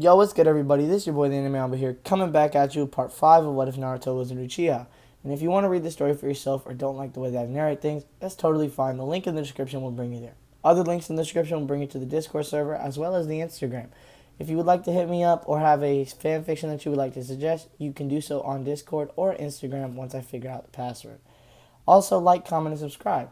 Yo, what's good, everybody? This is your boy, the Anime Alba here, coming back at you with part 5 of What If Naruto Was an Uchiha. And if you want to read the story for yourself or don't like the way that I narrate things, that's totally fine. The link in the description will bring you there. Other links in the description will bring you to the Discord server as well as the Instagram. If you would like to hit me up or have a fan fiction that you would like to suggest, you can do so on Discord or Instagram once I figure out the password. Also, like, comment, and subscribe.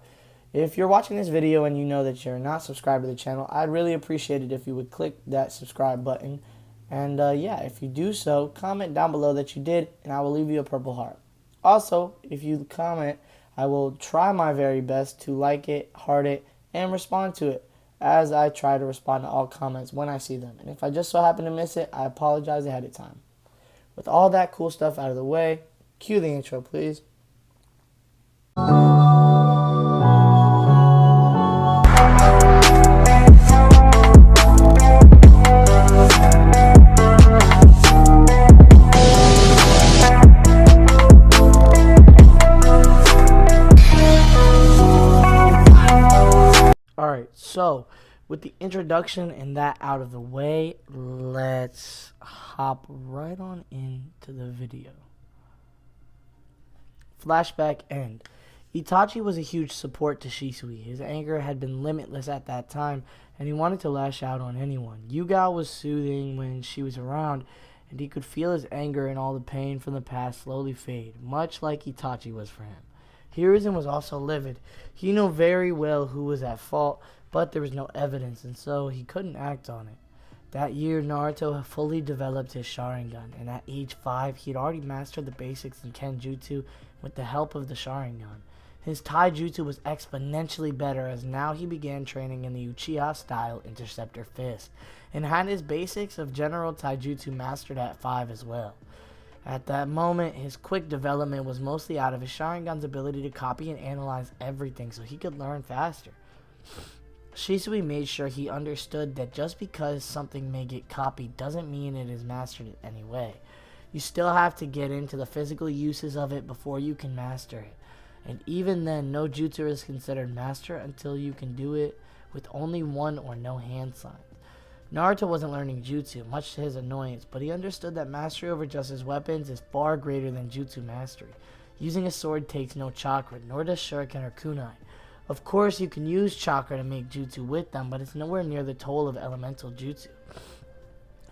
If you're watching this video and you know that you're not subscribed to the channel, I'd really appreciate it if you would click that subscribe button. And yeah, if you do so, comment down below that you did, and I will leave you a purple heart. Also, if you comment, I will try my very best to like it, heart it, and respond to it, as I try to respond to all comments when I see them. And if I just so happen to miss it, I apologize ahead of time. With all that cool stuff out of the way, cue the intro, please. Alright, so with the introduction and that out of the way, let's hop right on into the video. Flashback end. Itachi was a huge support to Shisui. His anger had been limitless at that time, and he wanted to lash out on anyone. Yuga was soothing when she was around, and he could feel his anger and all the pain from the past slowly fade, much like Itachi was for him. Hiruzen was also livid. He knew very well who was at fault, but there was no evidence, and so he couldn't act on it. That year, Naruto fully developed his Sharingan, and at age 5, he had already mastered the basics in genjutsu with the help of the Sharingan. His taijutsu was exponentially better, as now he began training in the Uchiha-style Interceptor Fist, and had his basics of general taijutsu mastered at 5 as well. At that moment, his quick development was mostly out of his Sharingan's ability to copy and analyze everything so he could learn faster. Shisui made sure he understood that just because something may get copied doesn't mean it is mastered in any way. You still have to get into the physical uses of it before you can master it. And even then, no jutsu is considered master until you can do it with only one or no hand signs. Naruto wasn't learning jutsu, much to his annoyance, but he understood that mastery over just his weapons is far greater than jutsu mastery. Using a sword takes no chakra, nor does shuriken or kunai. Of course, you can use chakra to make jutsu with them, but it's nowhere near the toll of elemental jutsu.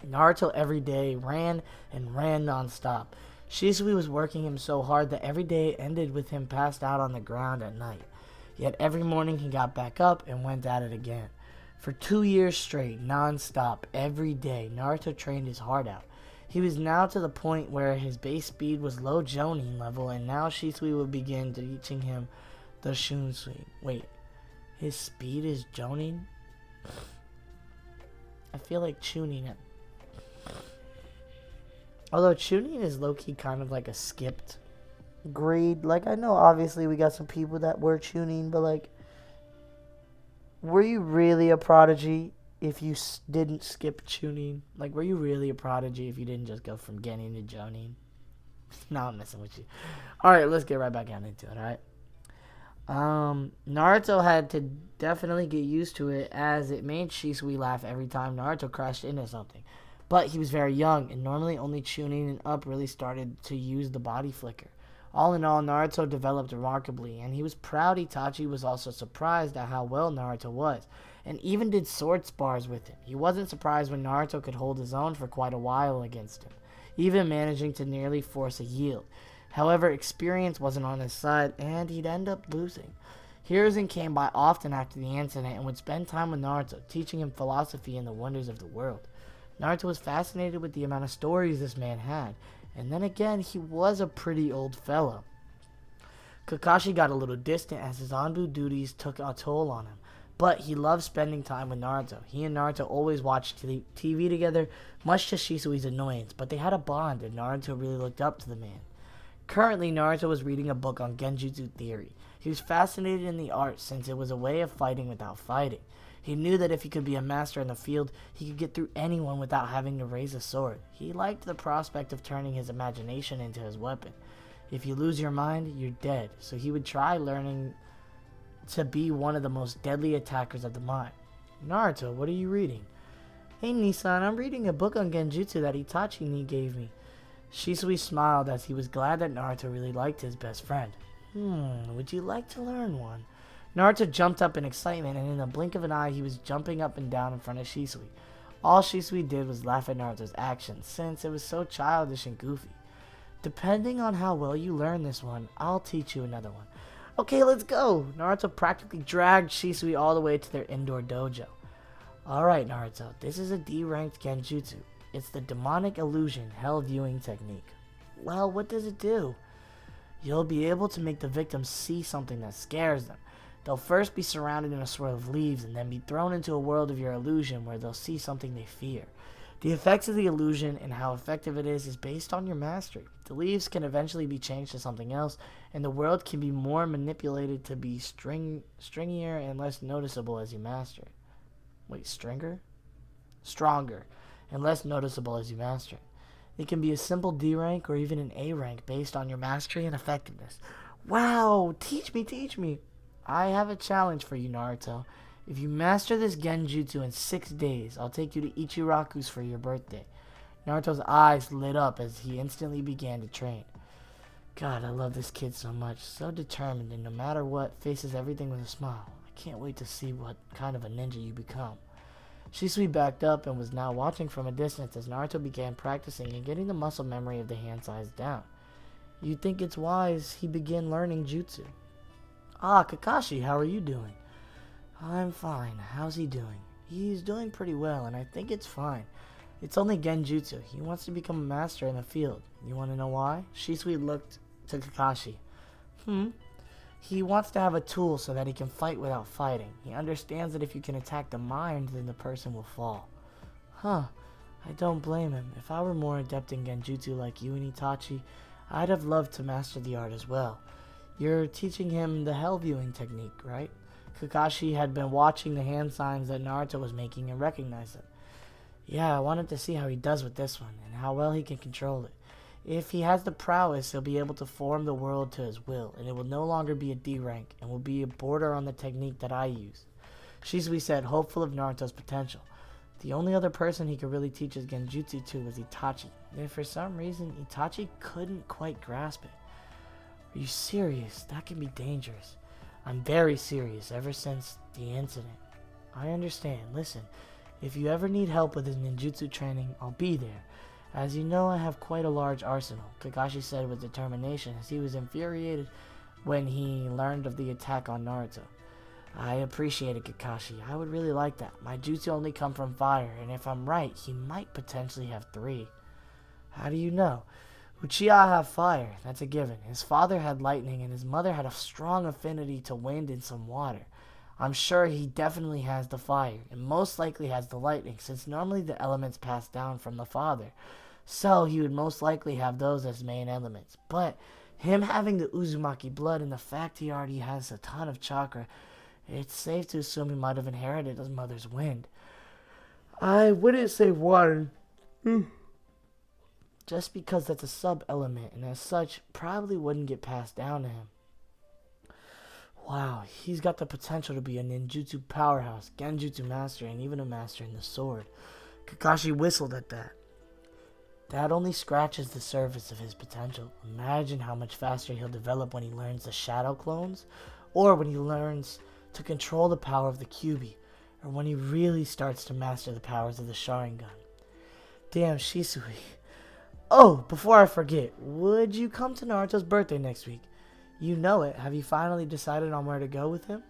Naruto every day ran and ran non-stop. Shisui was working him so hard that every day ended with him passed out on the ground at night. Yet every morning he got back up and went at it again. For 2 years straight, non-stop, every day, Naruto trained his heart out. He was now to the point where his base speed was low Jonin level, and now Shisui would begin teaching him the Shunsui. Wait, his speed is Jonin? I feel like Chunin. Although Chunin is low-key kind of like a skipped grade. Like, I know obviously we got some people that were Chunin, but like, were you really a prodigy if you didn't skip Chunin? Like, were you really a prodigy if you didn't just go from Genin to Jonin? No, I'm messing with you. Alright, let's get right back into it, alright? Naruto had to definitely get used to it, as it made Shisui laugh every time Naruto crashed into something. But he was very young, and normally only Chunin and up really started to use the body flicker. All in all, Naruto developed remarkably, and he was proud. Itachi was also surprised at how well Naruto was, and even did sword spars with him. He wasn't surprised when Naruto could hold his own for quite a while against him, even managing to nearly force a yield. However, experience wasn't on his side, and he'd end up losing. Hiruzen came by often after the incident and would spend time with Naruto, teaching him philosophy and the wonders of the world. Naruto was fascinated with the amount of stories this man had, and then again, he was a pretty old fellow. Kakashi got a little distant as his Anbu duties took a toll on him, but he loved spending time with Naruto. He and Naruto always watched TV together, much to Shisui's annoyance, but they had a bond, and Naruto really looked up to the man. Currently, Naruto was reading a book on genjutsu theory. He was fascinated in the art since it was a way of fighting without fighting. He knew that if he could be a master in the field, he could get through anyone without having to raise a sword. He liked the prospect of turning his imagination into his weapon. If you lose your mind, you're dead, so he would try learning to be one of the most deadly attackers of the mind. Naruto, what are you reading? Hey Nissan, I'm reading a book on genjutsu that Itachi gave me. Shisui smiled as he was glad that Naruto really liked his best friend. Would you like to learn one? Naruto jumped up in excitement, and in a blink of an eye he was jumping up and down in front of Shisui. All Shisui did was laugh at Naruto's actions, since it was so childish and goofy. Depending on how well you learn this one, I'll teach you another one. Okay, let's go! Naruto practically dragged Shisui all the way to their indoor dojo. Alright, Naruto, this is a D-ranked genjutsu. It's the demonic illusion hell viewing technique. Well, what does it do? You'll be able to make the victim see something that scares them. They'll first be surrounded in a swirl of leaves and then be thrown into a world of your illusion where they'll see something they fear. The effects of the illusion and how effective it is based on your mastery. The leaves can eventually be changed to something else, and the world can be more manipulated to be stringier and less noticeable as you master it. Wait, Stronger, and less noticeable as you master it. It can be a simple D rank or even an A rank based on your mastery and effectiveness. Wow, teach me. I have a challenge for you, Naruto. If you master this genjutsu in 6 days, I'll take you to Ichiraku's for your birthday. Naruto's eyes lit up as he instantly began to train. God, I love this kid so much. So determined, and no matter what, faces everything with a smile. I can't wait to see what kind of a ninja you become. Shisui backed up and was now watching from a distance as Naruto began practicing and getting the muscle memory of the hand size down. You'd think it's wise he began learning jutsu. Ah, Kakashi, how are you doing? I'm fine. How's he doing? He's doing pretty well, and I think it's fine. It's only genjutsu. He wants to become a master in the field. You want to know why? Shisui looked to Kakashi. He wants to have a tool so that he can fight without fighting. He understands that if you can attack the mind, then the person will fall. I don't blame him. If I were more adept in genjutsu like you and Itachi, I'd have loved to master the art as well. You're teaching him the hell viewing technique, right? Kakashi had been watching the hand signs that Naruto was making and recognized them. Yeah, I wanted to see how he does with this one, and how well he can control it. If he has the prowess, he'll be able to form the world to his will, and it will no longer be a D rank, and will be a border on the technique that I use. Shisui said, hopeful of Naruto's potential. The only other person he could really teach his genjutsu to was Itachi, and for some reason, Itachi couldn't quite grasp it. Are you serious? That can be dangerous. I'm very serious ever since the incident. I understand. Listen, if you ever need help with his ninjutsu training, I'll be there. As you know, I have quite a large arsenal, Kakashi said with determination as he was infuriated when he learned of the attack on Naruto. I appreciate it, Kakashi. I would really like that. My jutsu only come from fire, and if I'm right, he might potentially have 3. How do you know? Uchiha have fire, that's a given. His father had lightning, and his mother had a strong affinity to wind and some water. I'm sure he definitely has the fire, and most likely has the lightning, since normally the elements pass down from the father. So he would most likely have those as main elements. But him having the Uzumaki blood and the fact he already has a ton of chakra, it's safe to assume he might have inherited his mother's wind. I wouldn't say water. Just because that's a sub-element, and as such, probably wouldn't get passed down to him. Wow, he's got the potential to be a ninjutsu powerhouse, genjutsu master, and even a master in the sword. Kakashi whistled at that. That only scratches the surface of his potential. Imagine how much faster he'll develop when he learns the shadow clones, or when he learns to control the power of the Kyuubi, or when he really starts to master the powers of the Sharingan. Damn, Shisui. Oh, before I forget, would you come to Naruto's birthday next week? You know it. Have you finally decided on where to go with him?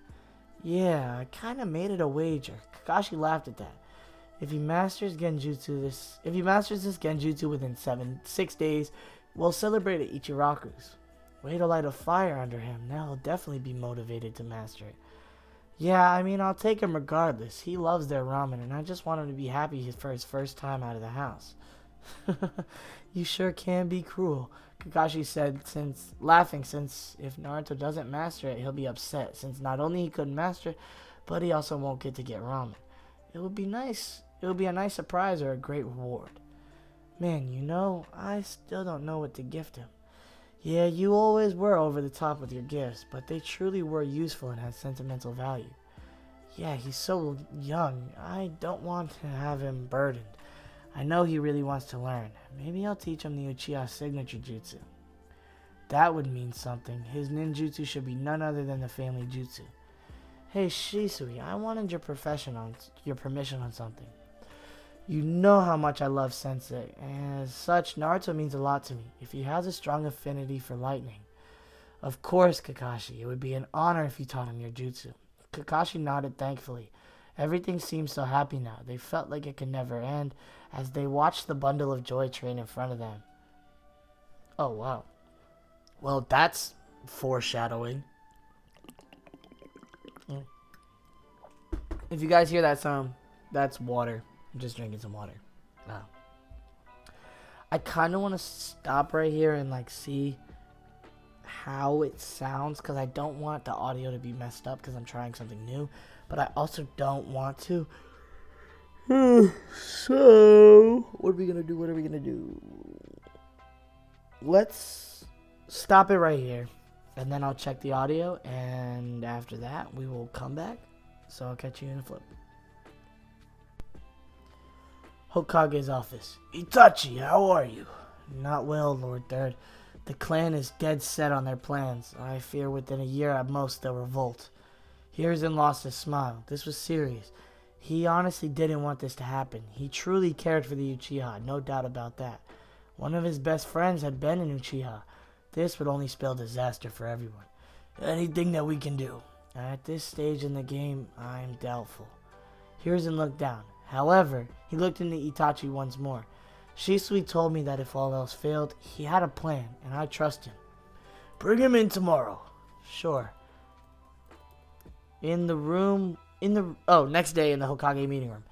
Yeah, I kind of made it a wager. Kakashi laughed at that. If he masters this genjutsu within 6 days, we'll celebrate at Ichiraku's. Way to light a fire under him. Now he'll definitely be motivated to master it. Yeah, I mean, I'll take him regardless. He loves their ramen, and I just want him to be happy for his first time out of the house. You sure can be cruel, Kakashi said, laughing, since if Naruto doesn't master it, he'll be upset, since not only he couldn't master it, but he also won't get to get ramen. It would be a nice surprise or a great reward. Man, you know, I still don't know what to gift him. Yeah, you always were over the top with your gifts, but they truly were useful and had sentimental value. Yeah, he's so young. I don't want to have him burdened. I know he really wants to learn. Maybe I'll teach him the Uchiha signature jutsu. That would mean something. His ninjutsu should be none other than the family jutsu. Hey Shisui, I wanted your permission on something. You know how much I love Sensei, and as such, Naruto means a lot to me. If he has a strong affinity for lightning. Of course, Kakashi, it would be an honor if you taught him your jutsu. Kakashi nodded thankfully. Everything seemed so happy now. They felt like it could never end as they watched the bundle of joy train in front of them. Oh, wow. Well, that's foreshadowing. If you guys hear that sound, that's water. I'm just drinking some water. Wow. I kind of want to stop right here and like see how it sounds, because I don't want the audio to be messed up because I'm trying something new, but I also don't want to. So, what are we going to do? Let's stop it right here, and then I'll check the audio, and after that, we will come back. So I'll catch you in a flip. Hokage's office. Itachi, how are you? Not well, Lord Third. The clan is dead set on their plans. I fear within a year at most they'll revolt. Hiruzen lost his smile. This was serious. He honestly didn't want this to happen. He truly cared for the Uchiha, no doubt about that. One of his best friends had been an Uchiha. This would only spell disaster for everyone. Anything that we can do. At this stage in the game, I'm doubtful. Hiruzen looked down. However, he looked into Itachi once more. Shisui told me that if all else failed, he had a plan, and I trust him. Bring him in tomorrow. Sure. Next day in the Hokage meeting room.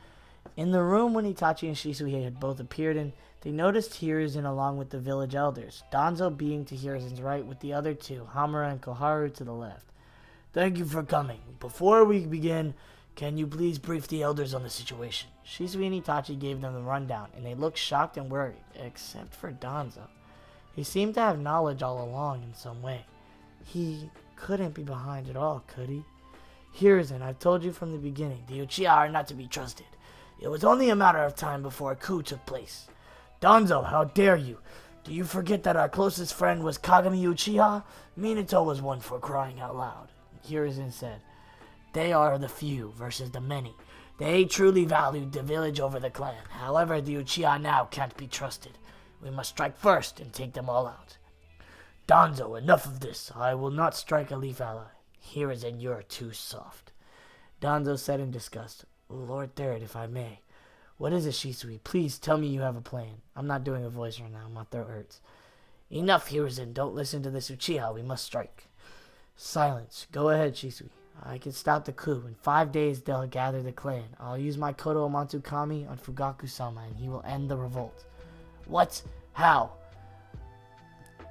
In the room when Itachi and Shisui had both appeared in, they noticed Hiruzen along with the village elders, Danzo being to Hiruzen's right with the other two, Hamura and Koharu, to the left. Thank you for coming. Before we begin, can you please brief the elders on the situation? Shisui and Itachi gave them the rundown, and they looked shocked and worried, except for Danzo. He seemed to have knowledge all along in some way. He couldn't be behind it all, could he? Hiruzen, I've told you from the beginning, the Uchiha are not to be trusted. It was only a matter of time before a coup took place. Danzo, how dare you? Do you forget that our closest friend was Kagami Uchiha? Minato was one for crying out loud. Hiruzen said, They are the few versus the many. They truly valued the village over the clan. However, the Uchiha now can't be trusted. We must strike first and take them all out. Danzo, enough of this. I will not strike a leaf ally. Hiruzen, you're too soft. Danzo said in disgust. Lord Third, if I may. What is it, Shisui? Please tell me you have a plan. I'm not doing a voice right now. My throat hurts. Enough, Hiruzen. Don't listen to this Uchiha. We must strike. Silence. Go ahead, Shisui. I can stop the coup. In 5 days, they'll gather the clan. I'll use my Kodo Amatsukami on Fugaku-sama, and he will end the revolt. What? How?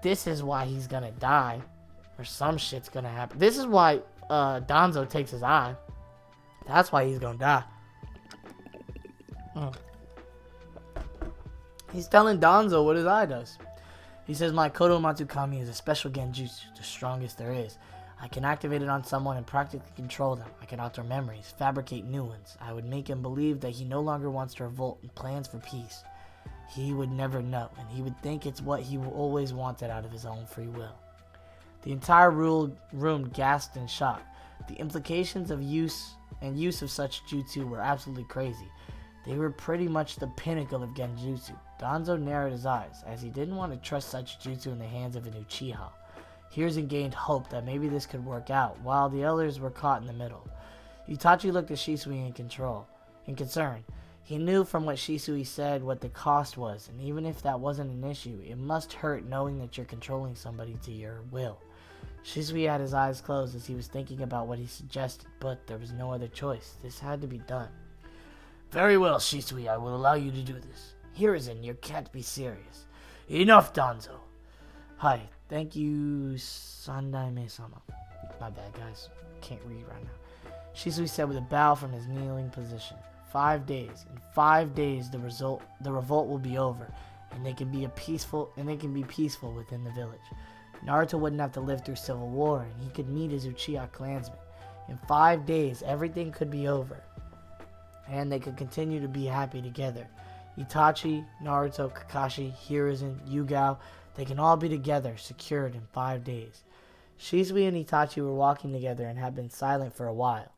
This is why he's gonna die. Or some shit's gonna happen. This is why Danzo takes his eye. That's why he's gonna die. He's telling Danzo what his eye does. He says, my Kodo Matsukami is a special genjutsu, the strongest there is. I can activate it on someone and practically control them. I can alter memories, fabricate new ones. I would make him believe that he no longer wants to revolt and plans for peace. He would never know, and he would think it's what he always wanted out of his own free will. The entire room gasped in shock. The implications of use of such jutsu were absolutely crazy. They were pretty much the pinnacle of genjutsu. Danzo narrowed his eyes, as he didn't want to trust such jutsu in the hands of an Uchiha. Hiruzen gained hope that maybe this could work out, while the others were caught in the middle. Itachi looked at Shisui in concern. He knew from what Shisui said what the cost was, and even if that wasn't an issue, it must hurt knowing that you're controlling somebody to your will. Shisui had his eyes closed as he was thinking about what he suggested, but there was no other choice. This had to be done. Very well, Shisui, I will allow you to do this. Hiruzen, you can't be serious. Enough, Danzo. Hi, thank you, Sandaime-sama. My bad, guys. Can't read right now. Shisui said with a bow from his kneeling position. 5 days. In 5 days, the revolt will be over, and they can be peaceful within the village. Naruto wouldn't have to live through civil war, and he could meet his Uchiha clansmen. In 5 days, everything could be over, and they could continue to be happy together. Itachi, Naruto, Kakashi, Hiruzen, Yugao, they can all be together, secured in 5 days. Shisui and Itachi were walking together and had been silent for a while.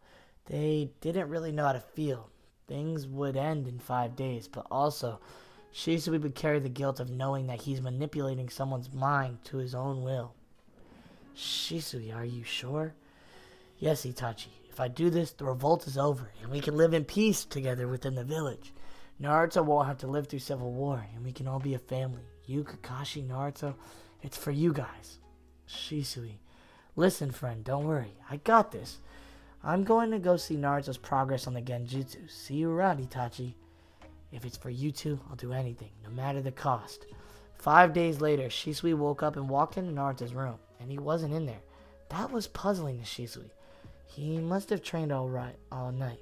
They didn't really know how to feel. Things would end in 5 days, but also, Shisui would carry the guilt of knowing that he's manipulating someone's mind to his own will. Shisui, are you sure? Yes, Itachi. If I do this, the revolt is over, and we can live in peace together within the village. Naruto won't have to live through civil war, and we can all be a family. You, Kakashi, Naruto, it's for you guys. Shisui. Listen, friend, don't worry. I got this. I'm going to go see Naruto's progress on the genjutsu. See you around, Itachi. If it's for you two, I'll do anything, no matter the cost. 5 days later, Shisui woke up and walked into Naruto's room, and he wasn't in there. That was puzzling to Shisui. He must have trained all night.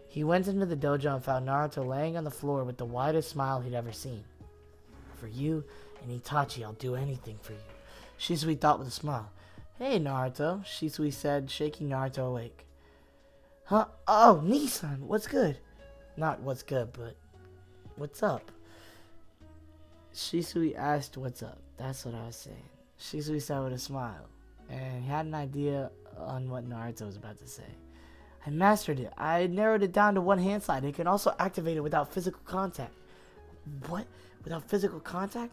He went into the dojo and found Naruto laying on the floor with the widest smile he'd ever seen. For you and Itachi, I'll do anything for you, Shisui thought with a smile. Hey, Naruto, Shisui said, shaking Naruto awake. Huh? Oh, Nissan, what's good? Not what's good, but what's up? Shisui asked what's up. That's what I was saying. Shisui said with a smile, and he had an idea on what Naruto was about to say. I mastered it. I narrowed it down to one hand slide. It can also activate it without physical contact. What? Without physical contact?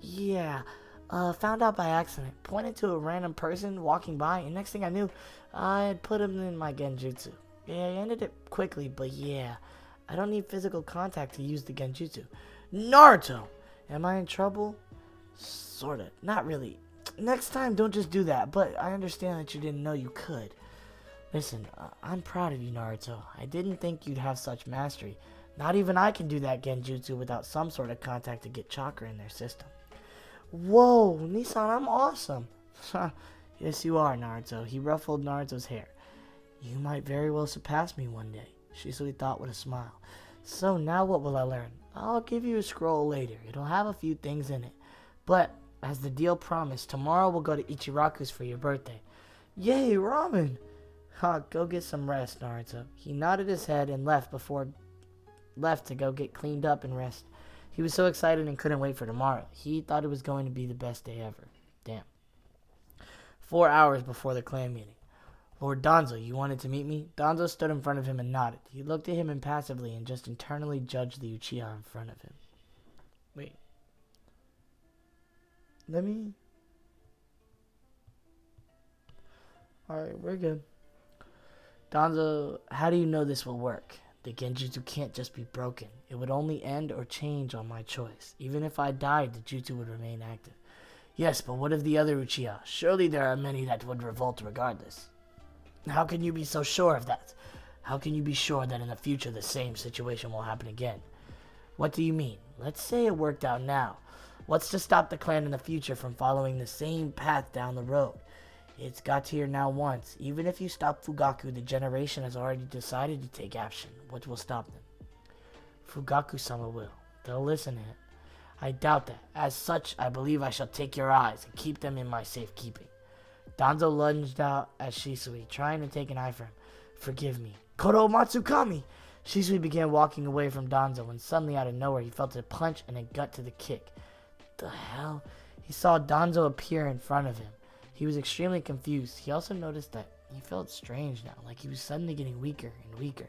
Yeah. Found out by accident. Pointed to a random person walking by, and next thing I knew, I had put him in my genjutsu. Yeah, I ended it quickly, but yeah. I don't need physical contact to use the genjutsu. Naruto! Am I in trouble? Sorta. Not really. Next time, don't just do that, but I understand that you didn't know you could. Listen, I'm proud of you, Naruto. I didn't think you'd have such mastery. Not even I can do that genjutsu without some sort of contact to get chakra in their system. Whoa, Nissan, I'm awesome. Yes, you are, Naruto. He ruffled Naruto's hair. You might very well surpass me one day, Shisui thought with a smile. So now what will I learn? I'll give you a scroll later. It'll have a few things in it. But, as the deal promised, tomorrow we'll go to Ichiraku's for your birthday. Yay, ramen! Go get some rest, Naruto. He nodded his head and left to go get cleaned up and rest. He was so excited and couldn't wait for tomorrow. He thought it was going to be the best day ever. Damn. 4 hours before the clan meeting. Lord Danzo, you wanted to meet me? Danzo stood in front of him and nodded. He looked at him impassively and just internally judged the Uchiha in front of him. Wait. Alright, we're good. Danzo, how do you know this will work? The genjutsu can't just be broken. It would only end or change on my choice. Even if I died, the jutsu would remain active. Yes, but what of the other Uchiha? Surely there are many that would revolt regardless. How can you be so sure of that? How can you be sure that in the future the same situation will happen again? What do you mean? Let's say it worked out now. What's to stop the clan in the future from following the same path down the road? It's got here now once. Even if you stop Fugaku, the generation has already decided to take action. What will stop them? Fugaku-sama will. They'll listen to him. I doubt that. As such, I believe I shall take your eyes and keep them in my safekeeping. Danzo lunged out at Shisui, trying to take an eye for him. Forgive me. Koro Matsukami! Shisui began walking away from Danzo when suddenly out of nowhere he felt a punch and a gut to the kick. The hell? He saw Danzo appear in front of him. He was extremely confused. He also noticed that he felt strange now, like he was suddenly getting weaker and weaker.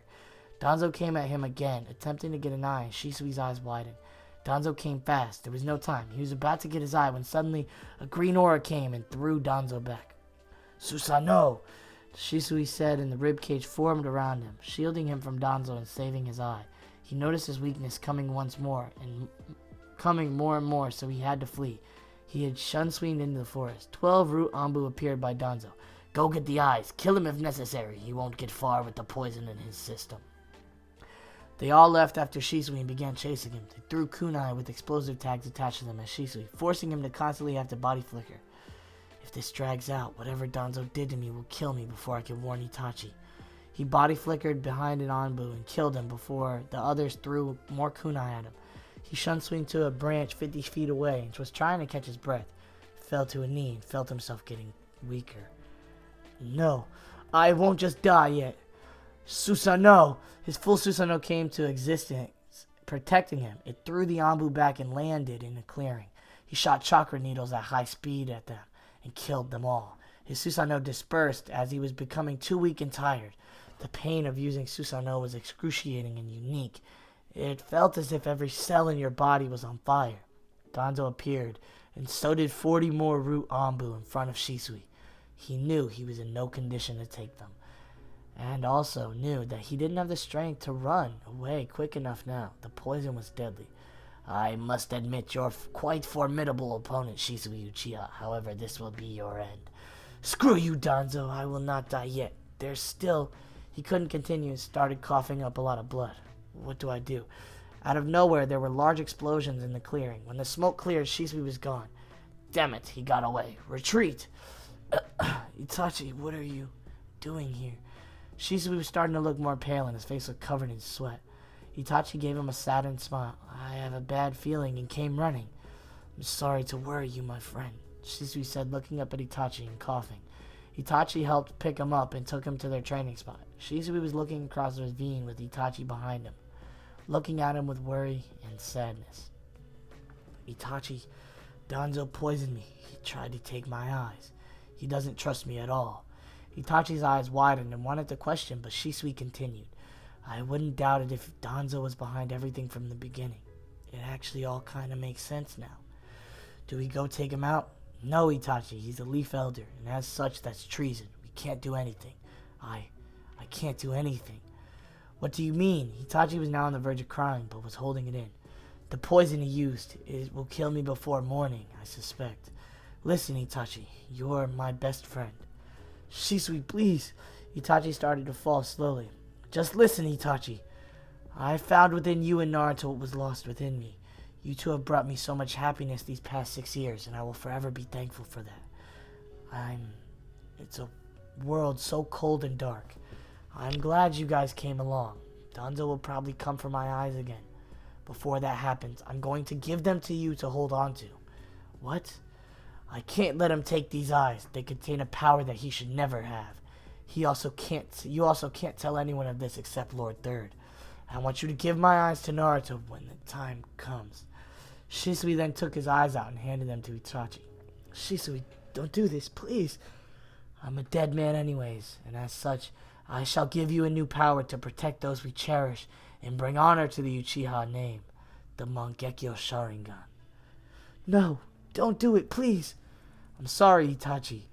Danzo came at him again, attempting to get an eye, and Shisui's eyes widened. Danzo came fast. There was no time. He was about to get his eye when suddenly a green aura came and threw Danzo back. Susanoo! Shisui said, and the ribcage formed around him, shielding him from Danzo and saving his eye. He noticed his weakness coming once more, and coming more and more, so he had to flee. He had shun-swinged into the forest. 12 root Anbu appeared by Danzo. Go get the eyes. Kill him if necessary. He won't get far with the poison in his system. They all left after Shisui and began chasing him. They threw kunai with explosive tags attached to them at Shisui, forcing him to constantly have to body flicker. If this drags out, whatever Danzo did to me will kill me before I can warn Itachi. He body flickered behind an Anbu and killed him before the others threw more kunai at him. He shun-swinged to a branch 50 feet away and was trying to catch his breath. Fell to a knee and felt himself getting weaker. No, I won't just die yet. Susanoo! His full Susanoo came to existence, protecting him. It threw the Anbu back and landed in a clearing. He shot chakra needles at high speed at them and killed them all. His Susanoo dispersed as he was becoming too weak and tired. The pain of using Susanoo was excruciating and unique. It felt as if every cell in your body was on fire. Danzo appeared, and so did 40 more root Anbu in front of Shisui. He knew he was in no condition to take them, and also knew that he didn't have the strength to run away quick enough now. The poison was deadly. I must admit you're quite formidable opponent, Shisui Uchiha. However, this will be your end. Screw you, Danzo. I will not die yet. There's still... He couldn't continue and started coughing up a lot of blood. What do I do? Out of nowhere, there were large explosions in the clearing. When the smoke cleared, Shisui was gone. Damn it, he got away. Retreat! Itachi, what are you doing here? Shisui was starting to look more pale and his face was covered in sweat. Itachi gave him a saddened smile. I have a bad feeling and came running. I'm sorry to worry you, my friend, Shisui said, looking up at Itachi and coughing. Itachi helped pick him up and took him to their training spot. Shisui was looking across the ravine with Itachi behind him, looking at him with worry and sadness. Itachi, Danzo poisoned me. He tried to take my eyes. He doesn't trust me at all. Itachi's eyes widened and wanted to question, but Shisui continued. I wouldn't doubt it if Danzo was behind everything from the beginning. It actually all kind of makes sense now. Do we go take him out? No, Itachi, he's a Leaf Elder, and as such, that's treason. We can't do anything. I can't do anything. What do you mean? Itachi was now on the verge of crying, but was holding it in. The poison he used, it will kill me before morning, I suspect. Listen, Itachi, you're my best friend. Shisui, please. Itachi started to fall slowly. Just listen, Itachi. I found within you and Naruto what was lost within me. You two have brought me so much happiness these past 6 years, and I will forever be thankful for that. It's a world so cold and dark. I'm glad you guys came along. Danzo will probably come for my eyes again. Before that happens, I'm going to give them to you to hold on to. What? I can't let him take these eyes. They contain a power that he should never have. You also can't tell anyone of this except Lord Third. I want you to give my eyes to Naruto when the time comes. Shisui then took his eyes out and handed them to Itachi. Shisui, don't do this, please. I'm a dead man anyways, and as such, I shall give you a new power to protect those we cherish and bring honor to the Uchiha name, the Mangekyo Sharingan. No, don't do it, please. I'm sorry, Itachi,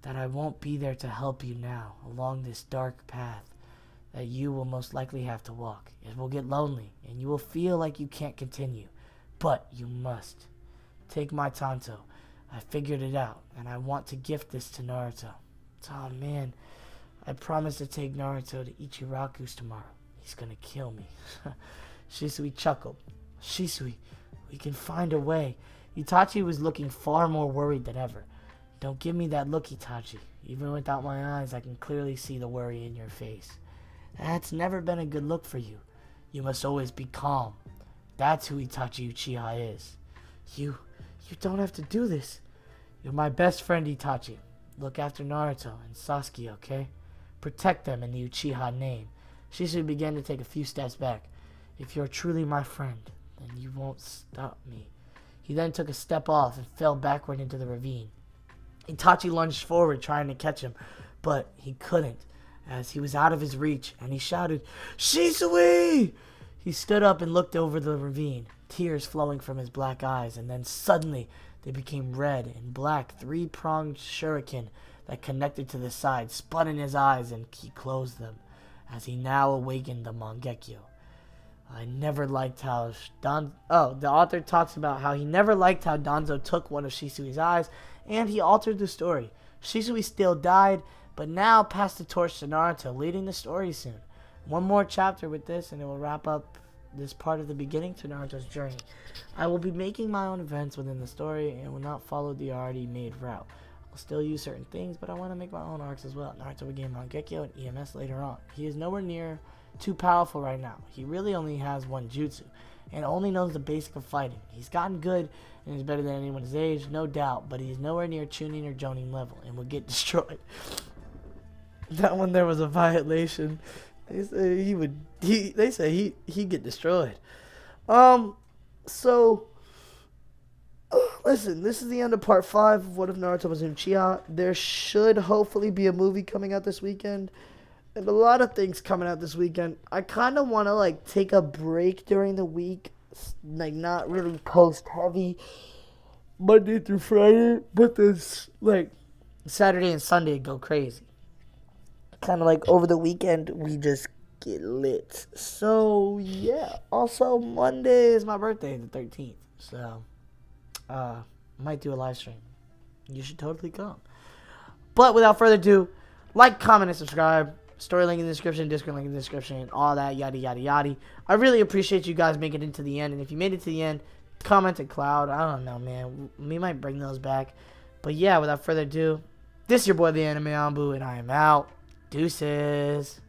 that I won't be there to help you now along this dark path that you will most likely have to walk. It will get lonely, and you will feel like you can't continue. But you must. Take my Tanto. I figured it out, and I want to gift this to Naruto. Oh man, I promised to take Naruto to Ichiraku's tomorrow. He's gonna kill me. Shisui chuckled. Shisui, we can find a way. Itachi was looking far more worried than ever. Don't give me that look, Itachi. Even without my eyes, I can clearly see the worry in your face. That's never been a good look for you. You must always be calm. That's who Itachi Uchiha is. You don't have to do this. You're my best friend, Itachi. Look after Naruto and Sasuke, okay? Protect them in the Uchiha name. Shisui began to take a few steps back. If you're truly my friend, then you won't stop me. He then took a step off and fell backward into the ravine. Itachi lunged forward trying to catch him, but he couldn't, as he was out of his reach, and he shouted, Shisui! He stood up and looked over the ravine, tears flowing from his black eyes, and then suddenly they became red and black. 3-pronged shuriken that connected to the side spun in his eyes, and he closed them, as he now awakened the Mangekyo. I never liked how the author talks about how he never liked how Danzo took one of Shisui's eyes, and he altered the story. Shisui still died, but now passed the torch to Naruto, leading the story soon. One more chapter with this, and it will wrap up this part of the beginning to Naruto's journey. I will be making my own events within the story, and will not follow the already made route. I'll still use certain things, but I want to make my own arcs as well. Naruto will gain Mangekyo and EMS later on. He is nowhere near too powerful right now. He really only has one jutsu, and only knows the basic of fighting. He's gotten good, and is better than anyone his age, no doubt, but he is nowhere near Chunin or Jonin level, and will get destroyed. That one there was a violation. They say he would. They say he'd get destroyed. So listen, this is the end of part 5 of What If Naruto Was Uchiha. There should hopefully be a movie coming out this weekend. And a lot of things coming out this weekend. I kind of want to, like, take a break during the week. Like, not really post heavy Monday through Friday. But this, like, Saturday and Sunday go crazy. Kind of like over the weekend, we just get lit. So, yeah. Also, Monday is my birthday, the 13th. So, might do a live stream. You should totally come. But without further ado, like, comment, and subscribe. Story link in the description, Discord link in the description, all that, yada, yada, yada. I really appreciate you guys making it to the end. And if you made it to the end, comment to Cloud. I don't know, man. We might bring those back. But yeah, without further ado, this is your boy, the Anime Ambu, and I am out. Deuces.